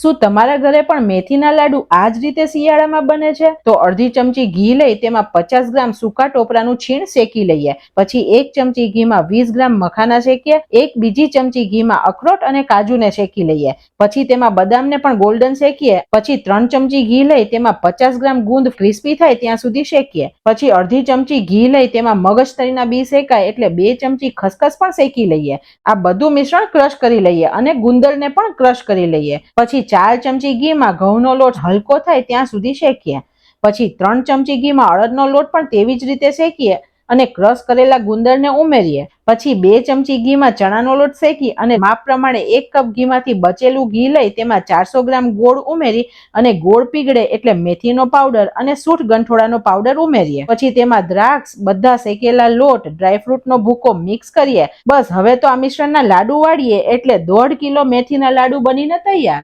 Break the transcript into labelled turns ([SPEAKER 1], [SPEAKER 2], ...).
[SPEAKER 1] શું તમારા ઘરે પણ મેથીના લાડુ આ જ રીતે શિયાળામાં બને છે? તો અડધી ચમચી ઘી લઈ તેમાં 50 ગ્રામ સૂકા ટોપરાનું છીણ શેકી લઈએ. પછી 1 ચમચી ઘીમાં 20 ગ્રામ મખાના શેકીએ. એક બીજી ચમચી ઘીમાં અખરોટ અને કાજુને શેકી લઈએ. પછી તેમાં બદામને પણ ગોલ્ડન શેકીએ. પછી 3 ચમચી ઘી લઈ તેમાં 50 ગ્રામ ગુંદ ક્રિસ્પી થાય ત્યાં સુધી શેકીએ. પછી અડધી ચમચી ઘી લઈ તેમાં મગજતરીના બી શેકાય એટલે 2 ચમચી ખસખસ પણ શેકી લઈએ. આ બધું મિશ્રણ ક્રશ કરી લઈએ અને ગુંદરને પણ ક્રશ કરી લઈએ. પછી 4 ચમચી ઘીમાં ઘઉંનો લોટ હલકો થાય ત્યાં સુધી શેકીએ. પછી 3 ચમચી ઘીમાં અડદનો લોટ પણ તેવી જ રીતે શેકીએ અને ક્રશ કરેલા ગુંદરને ઉમેરીએ. પછી 2 ચમચી ઘીમાં ચણાનો લોટ શેકી અને માપ પ્રમાણે 1 કપ ઘીમાંથી બચેલું ઘી લઈ તેમાં 400 ગ્રામ ગોળ ઉમેરી અને ગોળ પીગળે એટલે મેથીનો પાવડર અને સૂંઠ ગંઠોડાનો પાવડર ઉમેરીએ. પછી તેમાં દ્રાક્ષ, બધા શેકેલા લોટ, ડ્રાયફ્રૂટનો ભૂકો મિક્સ કરીએ. બસ હવે તો આ મિશ્રણના લાડુ વાળીએ એટલે 1.5 કિલો મેથીના લાડુ બનીને તૈયાર.